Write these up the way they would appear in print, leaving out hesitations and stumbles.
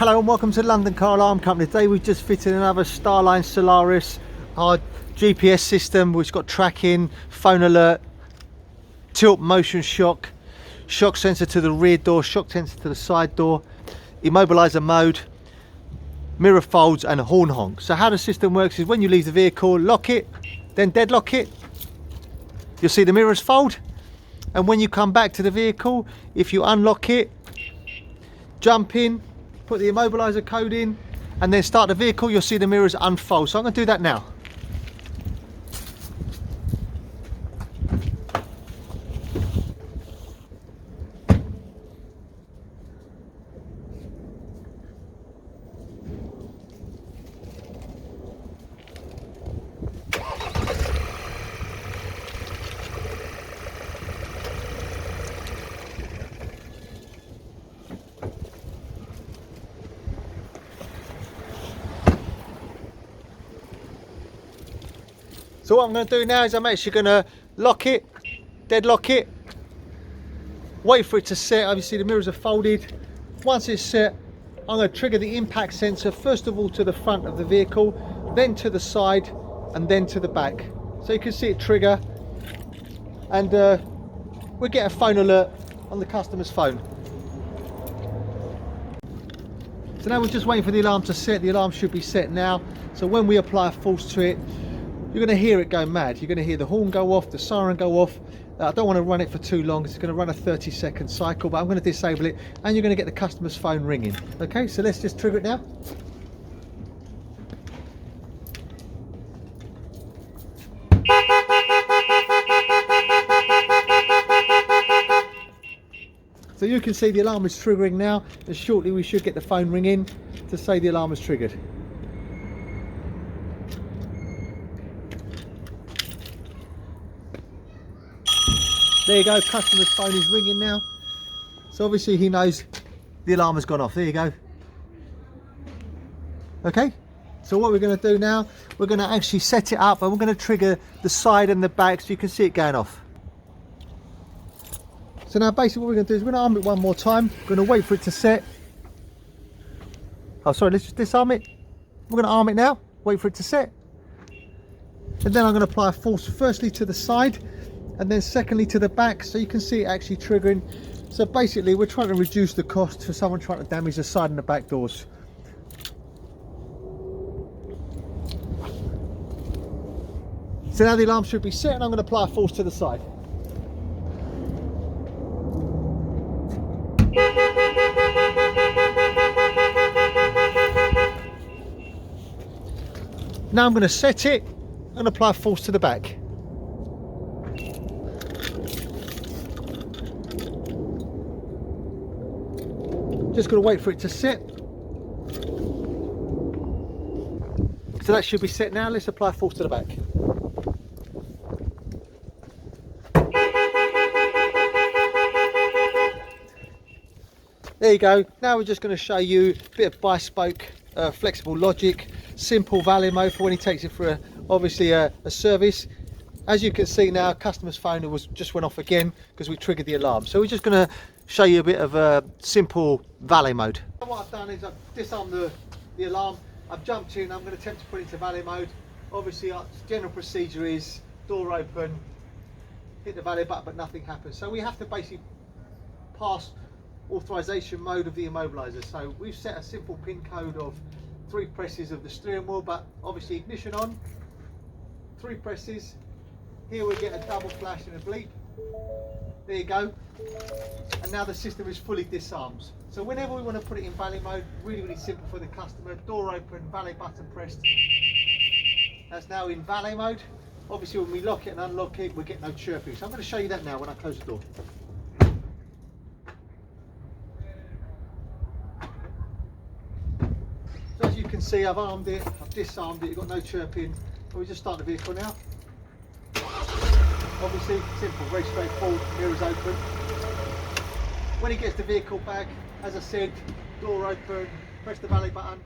Hello and welcome to London Car Alarm Company. Today we've just fitted another Starline Solaris, our GPS system which got tracking, phone alert, tilt motion shock, shock sensor to the rear door, shock sensor to the side door, immobiliser mode, mirror folds and horn honk. So how the system works is when you leave the vehicle, lock it, then deadlock it, you'll see the mirrors fold, and when you come back to the vehicle, if you unlock it, jump in, put the immobiliser code in and then start the vehicle, you'll see the mirrors unfold. So I'm going to do that now. So what I'm going to do now is I'm actually going to lock it, deadlock it, wait for it to set. Obviously the mirrors are folded. Once it's set, I'm going to trigger the impact sensor first of all to the front of the vehicle, then to the side and then to the back. So you can see it trigger, and we'll get a phone alert on the customer's phone. So now we're just waiting for the alarm to set. The alarm should be set now. So when we apply a force to it, you're going to hear it go mad. You're going to hear the horn go off, the siren go off. I don't want to run it for too long. It's going to run a 30-second cycle, but I'm going to disable it and you're going to get the customer's phone ringing. Okay, so let's just trigger it now. So you can see the alarm is triggering now, and shortly we should get the phone ringing to say the alarm is triggered. There you go, customer's phone is ringing now. So obviously he knows the alarm has gone off. There you go. Okay, so what we're going to do now, we're going to actually set it up and we're going to trigger the side and the back so you can see it going off. So now basically what we're going to do is we're going to arm it one more time. We're going to wait for it to set. Oh sorry, let's just disarm it. We're going to arm it now, wait for it to set. And then I'm going to apply a force firstly to the side and then secondly to the back so you can see it actually triggering. So basically we're trying to reduce the cost for someone trying to damage the side and the back doors. So now the alarm should be set and I'm going to apply a force to the side. Now I'm going to set it and apply a force to the back. Just got to wait for it to set. So that should be set now. Let's apply force to the back. There you go. Now we're just going to show you a bit of bi-spoke flexible logic, simple valet mode for when he takes it for obviously a service. As you can see now, customer's phone just went off again because we triggered the alarm. So we're just going to show you a bit of a simple valet mode. What I've done is I've disarmed the alarm. I've jumped in. I'm going to attempt to put it into valet mode. Obviously our general procedure is door open, hit the valet button, but nothing happens. So we have to basically pass authorization mode of the immobiliser. So we've set a simple pin code of 3 presses of the steering wheel, but obviously ignition on, 3 presses. Here we get a double flash and a bleep. There you go. And now the system is fully disarmed. So whenever we want to put it in valet mode, really simple for the customer. Door open, valet button pressed. That's now in valet mode. Obviously when we lock it and unlock it, we get no chirping. So I'm going to show you that now when I close the door. So as you can see, I've armed it, I've disarmed it, you've got no chirping. We just start the vehicle now. Obviously simple, very straightforward, mirrors open. When he gets the vehicle back, as I said, door open, press the valet button,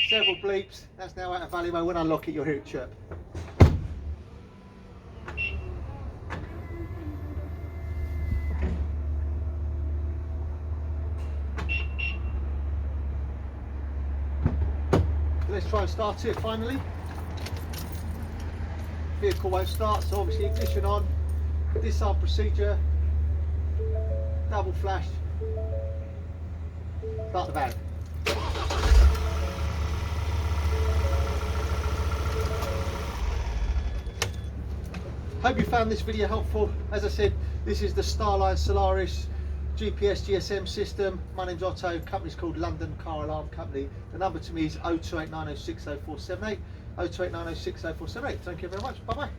several bleeps, that's now out of valet mode. When I unlock it, you'll hear it chirp. let's try and start it finally. Vehicle won't start, so obviously ignition on, disarm procedure, double flash, start the van. Hope you found this video helpful. As I said, this is the Starline Solaris GPS GSM system. My name's Otto, company's called London Car Alarm Company. The number to me is 0289060478, 0289060478. Thank you very much, bye bye.